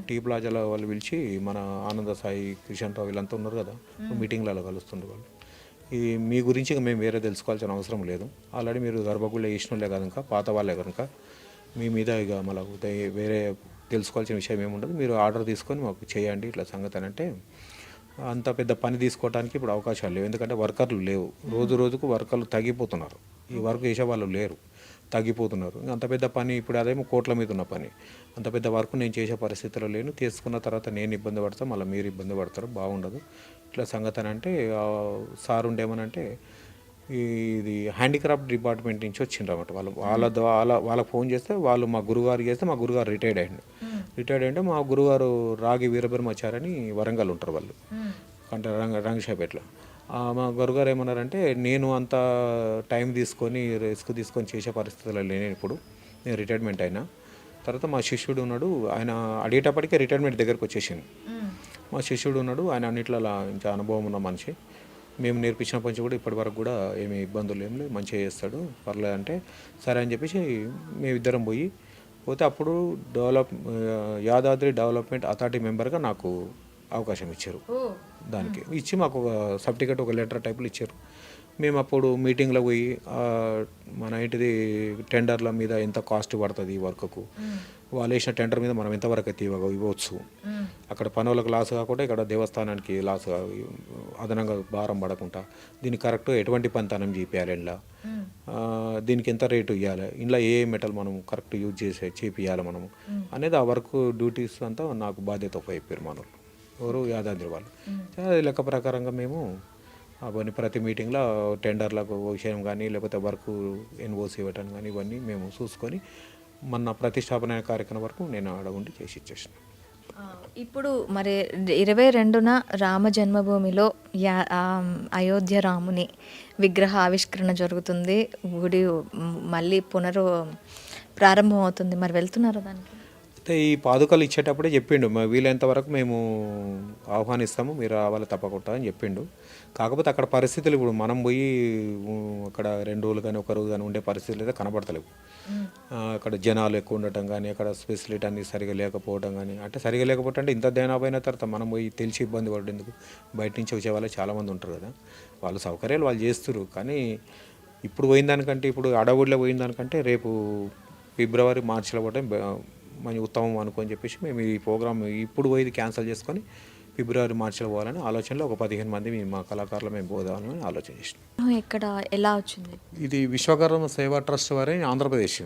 టీ ప్లాజాలో వాళ్ళు పిలిచి, మన ఆనంద సాయి, కిషన్ రావు వీళ్ళంతా ఉన్నారు కదా, మీటింగ్లలో కలుస్తుండ్రు వాళ్ళు. ఇది మీ గురించి మేము వేరే తెలుసుకోవాల్సిన అవసరం లేదు, ఆల్రెడీ మీరు గర్భగుళ్ళ వేసినోళ్ళే కనుక, పాత వాళ్ళే కనుక మీ మీద ఇక మళ్ళీ వేరే తెలుసుకోవాల్సిన విషయం ఏముండదు, మీరు ఆర్డర్ తీసుకొని మాకు చేయండి ఇట్లా సంగతి అని అంటే, అంత పెద్ద పని తీసుకోవడానికి ఇప్పుడు అవకాశాలు లేవు. ఎందుకంటే వర్కర్లు లేవు, రోజు రోజుకు వర్కర్లు తగ్గిపోతున్నారు, ఈ వర్క్ చేసే వాళ్ళు లేరు, తగ్గిపోతున్నారు. అంత పెద్ద పని ఇప్పుడు అదేమో కోట్ల మీద ఉన్న పని, అంత పెద్ద వర్క్ నేను చేసే పరిస్థితిలో లేను. తీసుకున్న తర్వాత నేను ఇబ్బంది పడతాను, మళ్ళీ మీరు ఇబ్బంది పడతారు, బాగుండదు ఇట్లా సంగతి అని అంటే, సార్ ఉండేమనంటే ఇది హ్యాండిక్రాఫ్ట్ డిపార్ట్మెంట్ నుంచి వచ్చిండ్రన్నమాట. వాళ్ళకి ఫోన్ చేస్తే వాళ్ళు మా గురుగారికి చేస్తే, మా గురుగారు రిటైర్డ్ అయ్యింటే మా గురుగారు రాగి వీరబ్రహ్మచారి వరంగల్ ఉంటారు వాళ్ళు, అంటే రంగశాపేటలో. మా గురుగారు ఏమన్నారంటే, నేను అంత టైం తీసుకొని రిస్క్ తీసుకొని చేసే పరిస్థితుల్లో లేను ఇప్పుడు, నేను రిటైర్మెంట్ అయినా. తర్వాత మా శిష్యుడు ఉన్నాడు, ఆయన అడిగేటప్పటికే రిటైర్మెంట్ దగ్గరకు వచ్చేసింది. మా శిష్యుడు ఉన్నాడు, ఆయన అన్నిట్లో ఇంకా అనుభవం ఉన్న మనిషి, మేము నేర్పించిన పని కూడా ఇప్పటివరకు కూడా ఏమి ఇబ్బందులు ఏం లేదు, మంచిగా చేస్తాడు, పర్లేదు అంటే సరే అని చెప్పేసి మేమిద్దరం పోతే అప్పుడు యాదాద్రి డెవలప్మెంట్ అథారిటీ మెంబర్గా నాకు అవకాశం ఇచ్చారు. దానికి ఇచ్చి మాకు ఒక సర్టిఫికేట్, ఒక లెటర్ టైపులు ఇచ్చారు. మేము అప్పుడు మీటింగ్లో పోయి మన ఏంటిది టెండర్ల మీద ఎంత కాస్ట్ పడుతుంది ఈ వర్క్కు, వాళ్ళు వేసిన టెండర్ మీద మనం ఎంతవరకు అయితే ఇవ్వచ్చు, అక్కడ పనులకు లాస్ కాకుండా ఇక్కడ దేవస్థానానికి లాస్ అదనంగా భారం పడకుండా దీనికి కరెక్ట్ ఎటువంటి పనితనం చేయాలి, ఇలా దీనికి ఎంత రేటు ఇవ్వాలి, ఇలా ఏ మెటల్ మనం కరెక్ట్ యూజ్ చేపియాలి మనము అనేది, ఆ వర్క్ డ్యూటీస్ అంతా నాకు బాధ్యత అయిపోయారు మన ఎవరు యాదాద్రి వాళ్ళు. లెక్క ప్రకారంగా మేము అవన్నీ ప్రతి మీటింగ్లో టెండర్లకు విషయం కానీ, లేకపోతే వర్క్ ఎన్ఓసి ఇవ్వటం కానీ ఇవన్నీ మేము చూసుకొని మన ప్రతిష్టాపన కార్యక్రమం వరకు నేను ఆడ ఉండి చేసి ఇచ్చేసిన. ఇప్పుడు మరి 22న రామ జన్మభూమిలో అయోధ్య రాముని విగ్రహ ఆవిష్కరణ జరుగుతుంది, గుడి మళ్ళీ ప్రారంభం అవుతుంది, మరి వెళ్తున్నారా దానికి? అయితే ఈ పాదుకలు ఇచ్చేటప్పుడే చెప్పిండు, వీలైనంత వరకు మేము ఆహ్వానిస్తాము, మీరు రావాలి తప్పకుండా అని చెప్పిండు. కాకపోతే అక్కడ పరిస్థితులు ఇప్పుడు మనం పోయి అక్కడ 2 రోజులు కానీ 1 రోజు కానీ ఉండే పరిస్థితులు అయితే కనబడతలేవు. అక్కడ జనాలు ఎక్కువ ఉండటం కానీ, అక్కడ ఫెసిలిటీ అన్నీ సరిగా లేకపోవడం కానీ, అంటే సరిగా లేకపోతే అంటే ఇంత జనాభా అయిన తర్వాత మనం పోయి తెలిసి ఇబ్బంది పడేందుకు, బయట నుంచి వచ్చే వాళ్ళు చాలామంది ఉంటారు కదా, వాళ్ళ సౌకర్యాలు వాళ్ళు చేస్తారు. కానీ ఇప్పుడు పోయిన దానికంటే, ఇప్పుడు అడవుడిలో పోయిన దానికంటే రేపు ఫిబ్రవరి మార్చిలో పోవడం మంచి ఉత్తమం అనుకొని చెప్పేసి మేము ఈ ప్రోగ్రామ్ ఇప్పుడు పోయి క్యాన్సిల్ చేసుకొని ఫిబ్రవరి మార్చిలో పోవాలని ఆలోచనలో ఒక 15 మంది మా కళాకారులు మేము పోదామని ఆలోచన చేసినాం. ఇక్కడ ఎలా వచ్చింది? ఇది విశ్వకర్మ సేవా ట్రస్ట్ వారి ఆంధ్రప్రదేశ్,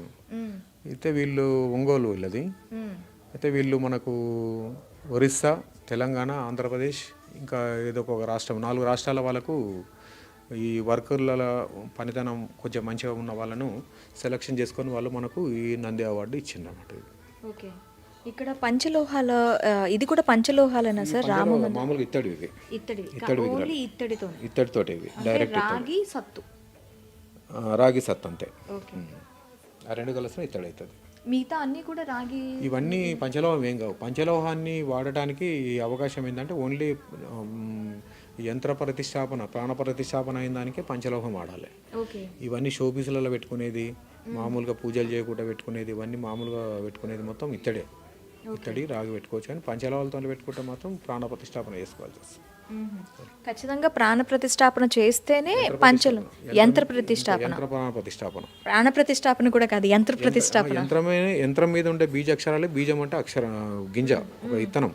అయితే వీళ్ళు ఒంగోలు వీళ్ళది. అయితే వీళ్ళు మనకు ఒరిస్సా, తెలంగాణ, ఆంధ్రప్రదేశ్, ఇంకా ఏదో ఒక రాష్ట్రం, 4 రాష్ట్రాల వాళ్ళకు ఈ వర్కర్ల పనితనం కొంచెం మంచిగా ఉన్న వాళ్ళను సెలెక్షన్ చేసుకొని వాళ్ళు మనకు ఈ నంది అవార్డు ఇచ్చిండ్రు అన్నమాట. ఓకే, ఇక్కడ పంచలోహాల, ఇది కూడా పంచలోహాలేనా సార్? మామూలుగా ఇత్తడితోటి ఇవి డైరెక్ట్ రాగి సత్తు అంతే, ఆ 2 కలిసిన ఇత్తడి అవుతుంది. మిగతా అన్నీ కూడా రాగి, ఇవన్నీ పంచలోహం ఏం కావు. పంచలోహాన్ని వాడటానికి అవకాశం ఏంటంటే ఓన్లీ యంత్ర ప్రతిష్టాపన, ప్రాణ ప్రతిష్టాపన అయిన దానికే పంచలోహం వాడాలి. ఇవన్నీ షోపీసులలో పెట్టుకునేది, మామూలుగా పూజలు చేయకుండా పెట్టుకునేది, ఇవన్నీ మామూలుగా పెట్టుకునేది మొత్తం ఇత్తడి రాగి పెట్టుకోవచ్చు. కానీ పంచలోహాలతో పెట్టుకుంటే మాత్రం ప్రాణ ప్రతిష్టాపన చేసుకోవాల్సి వస్తుంది. ఖచ్చితంగా ప్రాణ ప్రతిష్టాపన చేస్తేనే పంచలు యంత్ర ప్రతిష్టాపన, యంత్ర ప్రతిష్టాపన. ప్రాణ ప్రతిష్టాపన కూడా కాదు, యంత్ర ప్రతిష్టాపన. యంత్రం మీద ఉండే బీజాక్షరాలే, బీజం అంటే గింజ, ఒక ఇత్తనం.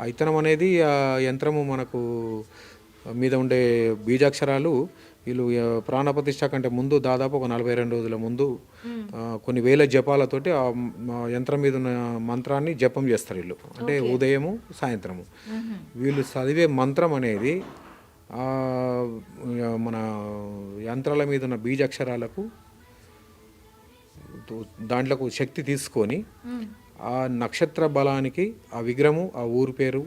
ఆ ఇత్తనం అనేది ఆ యంత్రము మనకు మీద ఉండే బీజాక్షరాలు వీళ్ళు ప్రాణప్రతిష్ఠ కంటే ముందు దాదాపు ఒక 42 రోజుల ముందు కొన్ని వేల జపాలతోటి ఆ యంత్రం మీద ఉన్న మంత్రాన్ని జపం చేస్తారు వీళ్ళు. అంటే ఉదయము సాయంత్రము వీళ్ళు చదివే మంత్రం అనేది మన యంత్రాల మీద ఉన్న బీజాక్షరాలకు దాంట్లోకి శక్తి తీసుకొని ఆ నక్షత్ర బలానికి ఆ విగ్రహము, ఆ ఊరు పేరు,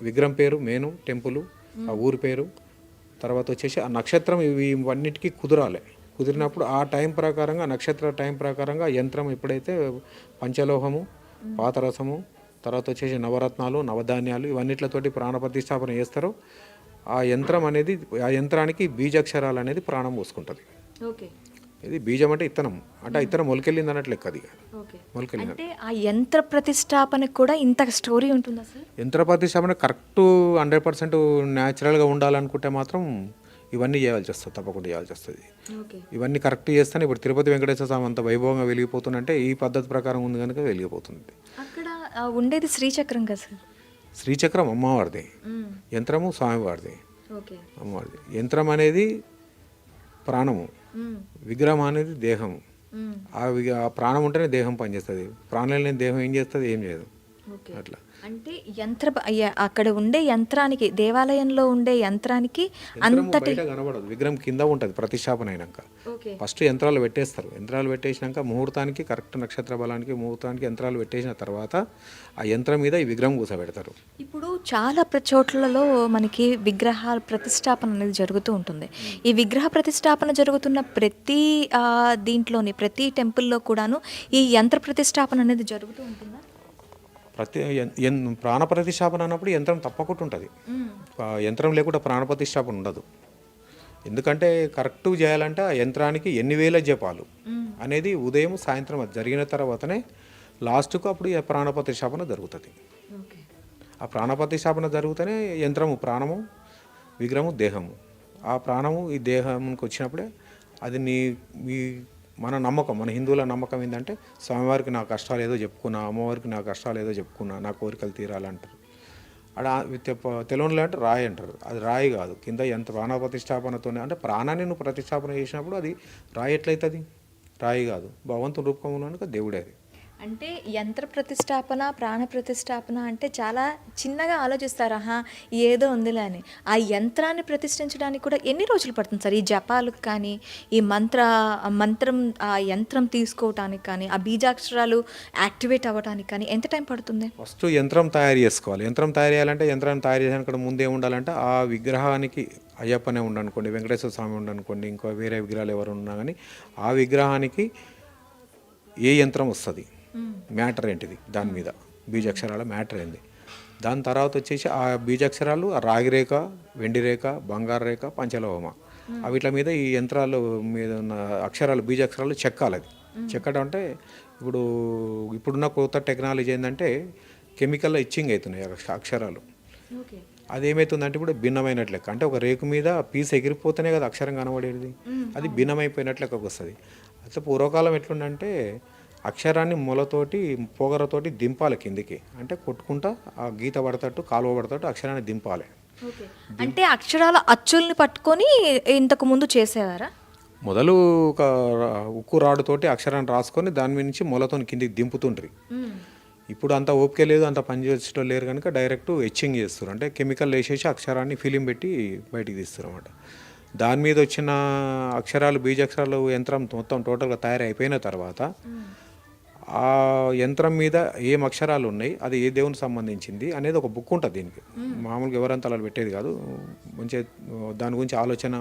విగ్రహం పేరు, మెయిన్ టెంపుల్, ఆ ఊరి పేరు, తర్వాత వచ్చేసి ఆ నక్షత్రం, ఇవన్నిటికీ కుదరాలి. కుదిరినప్పుడు ఆ టైం ప్రకారంగా, నక్షత్ర టైం ప్రకారంగా యంత్రం ఎప్పుడైతే పంచలోహము, పాతరసము, తర్వాత వచ్చేసి నవరత్నాలు, నవధాన్యాలు ఇవన్నిట్లతోటి ప్రాణప్రతిష్టాపన చేస్తారో ఆ యంత్రం అనేది, ఆ యంత్రానికి బీజాక్షరాలు అనేది ప్రాణం పోసుకుంటుంది. ఓకే. ఇది బీజం అంటే ఇత్తనం, అంటే ఆ ఇత్తనం మొలకెళ్ళింది అన్నట్లు లెక్క. అది మొలకెళ్ళింది అంటే ఆ యంత్ర ప్రతిష్టాపనకు కూడా ఇంత స్టోరీ ఉంటుందా సార్? యంత్ర ప్రతిష్టాపన కరెక్ట్ 100% న్యాచురల్గా ఉండాలనుకుంటే మాత్రం ఇవన్నీ చేయాల్సి వస్తుంది, తప్పకుండా చేయాల్సి వస్తుంది. ఇవన్నీ కరెక్ట్ చేస్తేనే ఇప్పుడు తిరుపతి వెంకటేశ్వర స్వామి అంత వైభవంగా వెలిగిపోతుందంటే ఈ పద్ధతి ప్రకారం ఉంది కనుక వెలిగిపోతుంది. అక్కడ ఉండేది శ్రీచక్రం కదా సార్? శ్రీచక్రం అమ్మవారిది, యంత్రము స్వామివారిది. అమ్మవారిది. యంత్రం అనేది ప్రాణము, విగ్రహం అనేది దేహము. ఆ ప్రాణం ఉంటేనే దేహం పనిచేస్తుంది. ప్రాణం లేని దేహం ఏం చేస్తుంది? ఏం చేయదు. అట్లా అంటే అక్కడ ఉండే యంత్రానికి, దేవాలయంలో ఉండే యంత్రానికి అంతటి కనబడదు, విగ్రహం కింద ఉంటుంది. ప్రతిష్టాపన అయినాక ఫస్ట్ యంత్రాలు పెట్టేస్తారు. యంత్రాలు పెట్టేసినాక ముహూర్తానికి, కరెక్ట్ నక్షత్ర బలానికి ముహూర్తానికి యంత్రాలు పెట్టేసిన తర్వాత ఆ యంత్రం మీద ఈ విగ్రహం కూర్చోబెడతారు. ఇప్పుడు చాలా చోట్లలో మనకి విగ్రహాల ప్రతిష్టాపన అనేది జరుగుతూ ఉంటుంది. ఈ విగ్రహ ప్రతిష్టాపన జరుగుతున్న ప్రతి దీంట్లోని, ప్రతి టెంపుల్లో కూడాను ఈ యంత్ర ప్రతిష్టాపన అనేది జరుగుతూ ఉంటుందా? ప్రాణ ప్రతిష్టాపన అన్నప్పుడు యంత్రం తప్పకుండా ఉంటుంది. యంత్రం లేకుండా ప్రాణ ప్రతిష్టాపన ఉండదు. ఎందుకంటే కరెక్ట్ చేయాలంటే ఆ యంత్రానికి ఎన్ని వేల జపాలు అనేది ఉదయం సాయంత్రం అది జరిగిన తర్వాతనే లాస్ట్కు అప్పుడు ప్రాణ ప్రతిష్టాపన జరుగుతుంది. ఆ ప్రాణ ప్రతిష్టాపన జరుగుతూనే యంత్రము ప్రాణము, విగ్రహము దేహము. ఆ ప్రాణము ఈ దేహానికి వచ్చినప్పుడే అది మీ మన నమ్మకం, మన హిందువుల నమ్మకం ఏంటంటే స్వామివారికి నా కష్టాలు ఏదో చెప్పుకున్నా, అమ్మవారికి నా కష్టాలు ఏదో చెప్పుకున్నా, నా కోరికలు తీరాలంటారు. అలా తెలుగులో అంటే రాయి అంటారు. అది రాయి కాదు, కింద ఎంత ప్రాణ ప్రతిష్టాపనతోనే, అంటే ప్రాణాన్ని నువ్వు ప్రతిష్టాపన చేసినప్పుడు అది రాయి ఎట్లయితుంది? రాయి కాదు, భగవంతుని రూపంలో దేవుడే. అది అంటే యంత్ర ప్రతిష్టాపన, ప్రాణ ప్రతిష్టాపన అంటే చాలా చిన్నగా ఆలోచిస్తారు, ఏదో ఉందిలే అని. ఆ యంత్రాన్ని ప్రతిష్ఠించడానికి కూడా ఎన్ని రోజులు పడుతుంది సార్? ఈ జపాలకు కానీ, ఈ మంత్రం ఆ యంత్రం తీసుకోవటానికి కానీ, ఆ బీజాక్షరాలు యాక్టివేట్ అవ్వడానికి కానీ ఎంత టైం పడుతుంది? ఫస్ట్ యంత్రం తయారు చేసుకోవాలి. యంత్రం తయారు చేయాలంటే, యంత్రాన్ని తయారు చేయడానికి ముందే ఉండాలంటే ఆ విగ్రహానికి అయ్యప్పనే ఉండనుకోండి, వెంకటేశ్వర స్వామి ఉండనుకోండి, ఇంకా వేరే విగ్రహాలు ఎవరు ఉన్నా కానీ ఆ విగ్రహానికి ఏ యంత్రం వస్తుంది, మ్యాటర్ ఏంటిది, దాని మీద బీజాక్షరాల మ్యాటర్ ఏంది. దాని తర్వాత వచ్చేసి ఆ బీజాక్షరాలు ఆ రాగి రేఖ, వెండి రేఖ, బంగారు రేఖ, పంచలోహమ వీటి మీద ఈ యంత్రాలు మీద ఉన్న అక్షరాలు, బీజాక్షరాలు చెక్కాలి. అది చెక్కడం అంటే ఇప్పుడున్న కొత్త టెక్నాలజీ ఏంటంటే కెమికల్ ఇచ్చింగ్ అవుతున్నాయి అక్షరాలు. అదేమవుతుందంటే ఇప్పుడు భిన్నమైనట్లు లెక్క. అంటే ఒక రేకు మీద పీస్ ఎగిరిపోతేనే కదా అక్షరం కనబడేది, అది భిన్నమైపోయినట్లు లెక్కకు వస్తుంది. అట్లా పూర్వకాలం ఎట్లుందంటే అక్షరాన్ని మొలతోటి, పొగరతోటి దింపాలి కిందికి. అంటే కొట్టుకుంటా ఆ గీత పడతట్టు, కాలువ పడతట్టు అక్షరాన్ని దింపాలి. అంటే అక్షరాల అచ్చుల్ని పట్టుకొని ఇంతకు ముందు చేసేవారా? మొదలు ఒక ఉక్కు రాడుతోటి అక్షరాన్ని రాసుకొని దాని మీద నుంచి మొలతో కిందికి దింపుతుండ్రి. ఇప్పుడు అంత ఓపిక లేదు, అంత పని చేసేటో లేరు కనుక డైరెక్ట్ ఎచ్చింగ్ చేస్తారు. అంటే కెమికల్ వేసేసి అక్షరాన్ని ఫిలిం పెట్టి బయటికి తీస్తారు అన్నమాట. దాని మీద వచ్చిన అక్షరాలు, బీజాక్షరాలు యంత్రం మొత్తం టోటల్గా తయారైపోయిన తర్వాత ఆ యంత్రం మీద ఏం అక్షరాలు ఉన్నాయి, అది ఏ దేవునికి సంబంధించింది అనేది ఒక బుక్ ఉంటుంది. దీనికి మామూలుగా ఎవరంతా అలా పెట్టేది కాదు. మంచిగా దాని గురించి ఆలోచన,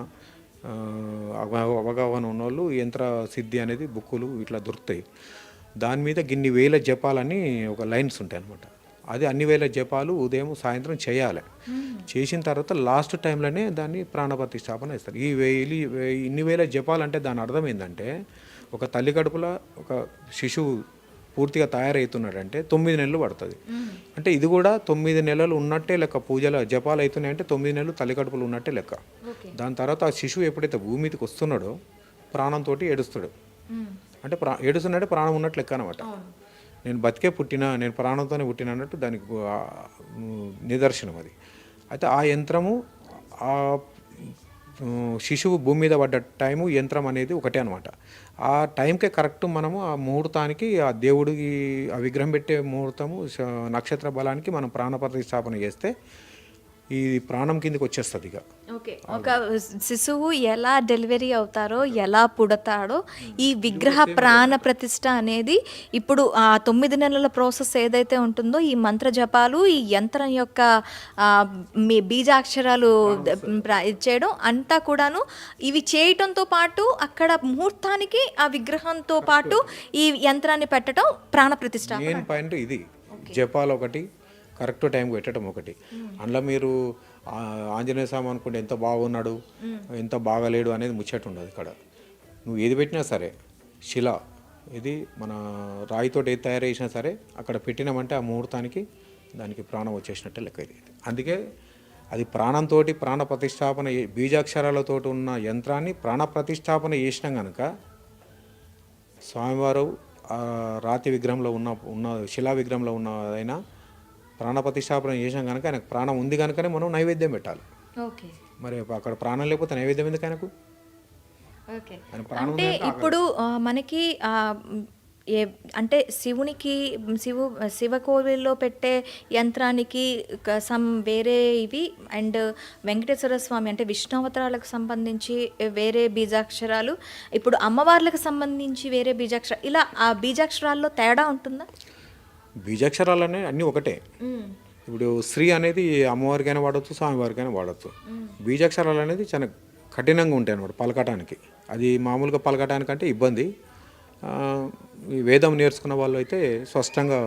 అవగాహన ఉన్నోళ్ళు యంత్ర సిద్ధి అనేది బుక్కులు ఇట్లా దొరుకుతాయి. దాని మీద గిన్ని వేల జపాలని ఒక లైన్స్ ఉంటాయి అన్నమాట. అది అన్ని వేల జపాలు ఉదయం సాయంత్రం చేయాలి. చేసిన తర్వాత లాస్ట్ టైంలోనే దాన్ని ప్రాణప్రతిష్టాపన ఇస్తారు. ఇన్ని వేల జపాలు అంటే దాని అర్థం ఏంటంటే ఒక తల్లి కడుపులో ఒక శిశువు పూర్తిగా తయారవుతున్నాడంటే 9 నెలలు పడుతుంది. అంటే ఇది కూడా 9 నెలలు ఉన్నట్టే లెక్క. పూజల జపాలు అవుతున్నాయంటే 9 నెలలు తల్లికడుపులు ఉన్నట్టే లెక్క. దాని తర్వాత ఆ శిశువు ఎప్పుడైతే భూమి మీదకి వస్తున్నాడో ప్రాణంతో ఏడుస్తాడు. అంటే ఏడుస్తున్నాడే ప్రాణం ఉన్నట్టు లెక్క అనమాట. నేను బతికే పుట్టినా, నేను ప్రాణంతోనే పుట్టిన అన్నట్టు దానికి నిదర్శనం అది. అయితే ఆ యంత్రము ఆ శిశువు భూమి మీద పడ్డ టైము యంత్రం అనేది ఒకటే అనమాట. ఆ టైంకే కరెక్ట్ మనము ఆ ముహూర్తానికి ఆ దేవుడికి ఆ విగ్రహం పెట్టే ముహూర్తము నక్షత్ర బలానికి మనం ప్రాణప్రతిష్ఠాపన చేస్తే ఈ ప్రాణం కిందకి వచ్చేస్తుంది. ఇక ఓకే, ఒక శిశువు ఎలా డెలివరీ అవుతారో, ఎలా పుడతాడో, ఈ విగ్రహ ప్రాణ ప్రతిష్ఠ అనేది ఇప్పుడు ఆ 9 నెలల ప్రాసెస్ ఏదైతే ఉంటుందో, ఈ మంత్ర జపాలు, ఈ యంత్రం యొక్క మీ బీజాక్షరాలు చేయడం అంతా కూడాను ఇవి చేయటంతో పాటు అక్కడ ముహూర్తానికి ఆ విగ్రహంతో పాటు ఈ యంత్రాన్ని పెట్టడం ప్రాణ ప్రతిష్ఠ. మెయిన్ పాయింట్ ఇది. జపాలు ఒకటి, కరెక్ట్ టైంకి పెట్టడం ఒకటి. అందులో మీరు ఆంజనేయ స్వామి అనుకుంటే ఎంత బాగున్నాడు, ఎంత బాగలేడు అనేది ముచ్చట ఉండదు ఇక్కడ. నువ్వు ఏది పెట్టినా సరే, శిల ఇది మన రాయితో ఏది తయారు చేసినా సరే అక్కడ పెట్టినామంటే ఆ ముహూర్తానికి దానికి ప్రాణం వచ్చేసినట్టే లెక్క ఇది. అందుకే అది ప్రాణంతో ప్రాణ ప్రతిష్టాపన బీజాక్షరాలతో ఉన్న యంత్రాన్ని ప్రాణ ప్రతిష్టాపన చేసినాం కనుక స్వామివారు రాతి విగ్రహంలో ఉన్న శిలా విగ్రహంలో ఉన్నదైనా ప్రాణ ప్రతిష్టాపన చేసాం కనుక ఆయనకు ప్రాణం ఉంది కనుకనే మనం నైవేద్యం పెట్టాలి. ఓకే, మరి అక్కడ ప్రాణం లేకపోతే నైవేద్యం ఎందుకు ఆయనకు? ఓకే. అంటే ఇప్పుడు మనకి అంటే శివ కోవిల్లో పెట్టే యంత్రానికి సమ్ వేరే ఇవి, అండ్ వెంకటేశ్వర స్వామి అంటే విష్ణు అవతారాలకు సంబంధించి వేరే బీజాక్షరాలు, ఇప్పుడు అమ్మవార్లకు సంబంధించి వేరే బీజాక్షరాలు, ఇలా ఆ బీజాక్షరాల్లో తేడా ఉంటుందా? బీజాక్షరాలు అన్నీ ఒకటే. ఇప్పుడు శ్రీ అనేది అమ్మవారికైనా వాడచ్చు, స్వామివారికైనా వాడచ్చు. బీజాక్షరాలు అనేది చాలా కఠినంగా ఉంటాయి అన్నమాట పలకటానికి. అది మామూలుగా పలకటానికంటే ఇబ్బంది. ఈ వేదం నేర్చుకున్న వాళ్ళు అయితే స్పష్టంగా